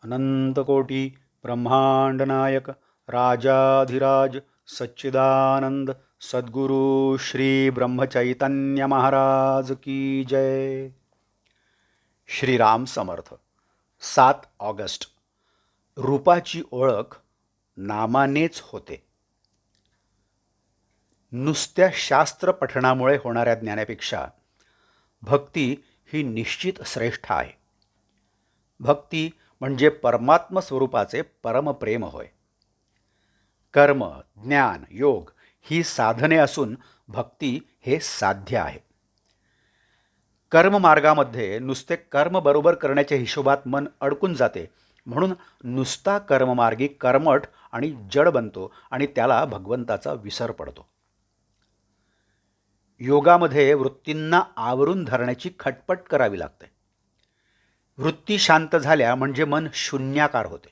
अनंतकोटी ब्रह्मांडनायक राजाधिराज सच्चिदानंद सद्गुरु श्री ब्रह्मचैतन्य महाराज की जय. श्रीराम समर्थ. 7 ऑगस्ट. रूपाची ओळख नामानेच होते. नुसत्या शास्त्र पठणामुळे होणाऱ्या ज्ञानापेक्षा भक्ती ही निश्चित श्रेष्ठ आहे. भक्ती म्हणजे परमात्म स्वरूपाचे परमप्रेम होय. कर्म, ज्ञान, योग ही साधने असून भक्ती हे साध्य आहे. कर्ममार्गामध्ये नुसते कर्म बरोबर करण्याच्या हिशोबात मन अडकून जाते, म्हणून नुसता कर्ममार्गी कर्मठ आणि जड बनतो आणि त्याला भगवंताचा विसर पडतो. योगामध्ये वृत्तींना आवरून धरण्याची खटपट करावी लागते. वृत्ती शांत झाल्या म्हणजे मन शून्याकार होते.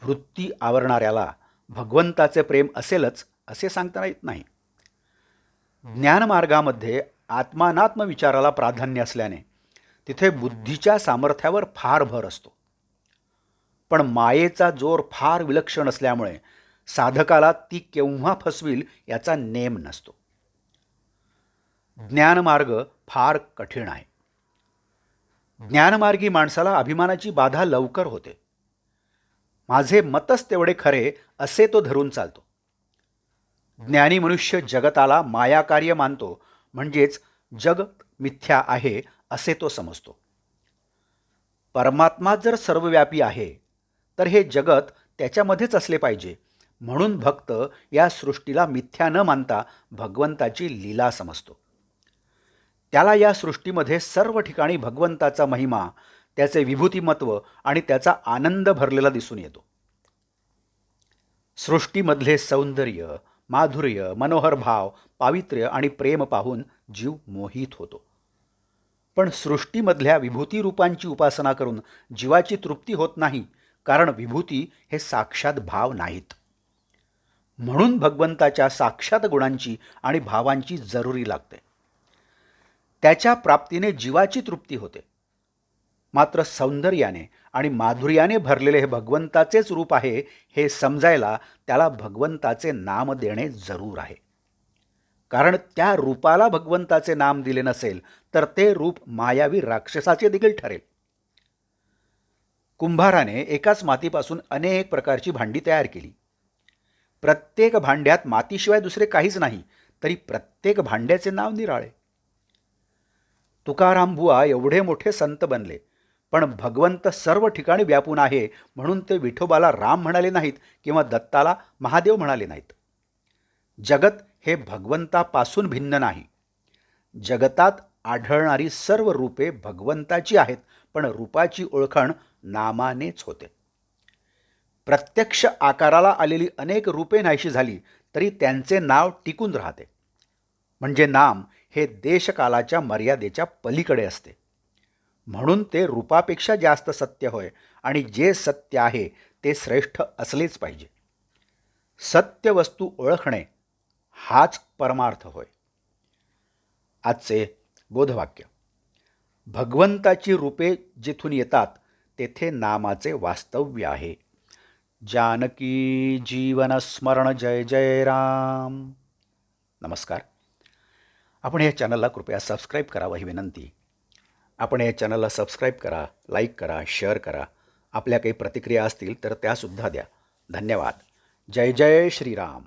वृत्ती आवरणाऱ्याला भगवंताचे प्रेम असेलच असे सांगता येत नाही. ज्ञानमार्गामध्ये आत्मानात्म विचाराला प्राधान्य असल्याने तिथे बुद्धीच्या सामर्थ्यावर फार भर असतो. पण मायेचा जोर फार विलक्षण असल्यामुळे साधकाला ती केव्हा फसवील याचा नेम नसतो. ज्ञानमार्ग फार कठीण आहे. ज्ञानमार्गी माणसाला अभिमानाची बाधा लवकर होते. माझे मतच तेवढे खरे असे तो धरून चालतो. ज्ञानी मनुष्य जगताला मायाकार्य मानतो, म्हणजेच जग मिथ्या आहे असे तो समजतो. परमात्मा जर सर्वव्यापी आहे तर हे जगत त्याच्यामध्येच असले पाहिजे, म्हणून भक्त या सृष्टीला मिथ्या न मानता भगवंताची लीला समजतो. त्याला या सृष्टीमध्ये सर्व ठिकाणी भगवंताचा महिमा, त्याचे विभूतिमत्व आणि त्याचा आनंद भरलेला दिसून येतो. सृष्टीमधले सौंदर्य, माधुर्य, मनोहर भाव, पावित्र्य आणि प्रेम पाहून जीव मोहित होतो. पण सृष्टीमधल्या विभूती रूपांची उपासना करून जीवाची तृप्ती होत नाही, कारण विभूती हे साक्षात भाव नाहीत. म्हणून भगवंताच्या साक्षात गुणांची आणि भावांची जरुरी लागते. त्याच्या प्राप्तीने जीवाची तृप्ती होते. मात्र सौंदर्याने आणि माधुर्याने भरलेले हे भगवंताचेच रूप आहे हे समजायला त्याला भगवंताचे नाम देणे जरूर आहे. कारण त्या रूपाला भगवंताचे नाम दिले नसेल तर ते रूप मायावी राक्षसाचे देखील ठरेल. कुंभाराने एकाच मातीपासून अनेक प्रकारची भांडी तयार केली. प्रत्येक भांड्यात मातीशिवाय दुसरे काहीच नाही, तरी प्रत्येक भांड्याचे नाव निराळे. तुकाराम बुवा एवढे मोठे संत बनले, पण भगवंत सर्व ठिकाणी व्यापून आहे म्हणून ते विठोबाला राम म्हणाले नाहीत किंवा दत्ताला महादेव म्हणाले नाहीत. जगत हे भगवंतापासून भिन्न नाही. जगतात आढळणारी सर्व रूपे भगवंताची आहेत, पण रूपाची ओळखण नामानेच होते. प्रत्यक्ष आकाराला आलेली अनेक रूपे नाहीशी झाली तरी त्यांचे नाव टिकून राहते. म्हणजे नाम हे देशकालाच्या मर्यादेच्या पलीकडे असते, म्हणून ते रूपापेक्षा जास्त सत्य होय आणि जे सत्य आहे ते श्रेष्ठ असलेच पाहिजे. सत्य वस्तू ओळखणे हाच परमार्थ होय. आजचे बोधवाक्य. भगवंताची रूपे जिथून येतात तेथे नामाचे वास्तव्य आहे. जानकी जीवन स्मरण जय जय राम. नमस्कार. आपण या चॅनलला कृपया सबस्क्राईब करावं ही विनंती. आपण या चॅनलला सबस्क्राईब करा, लाईक करा, शेअर करा. आपल्या काही प्रतिक्रिया असतील तर त्यासुद्धा द्या. धन्यवाद. जय जय श्रीराम.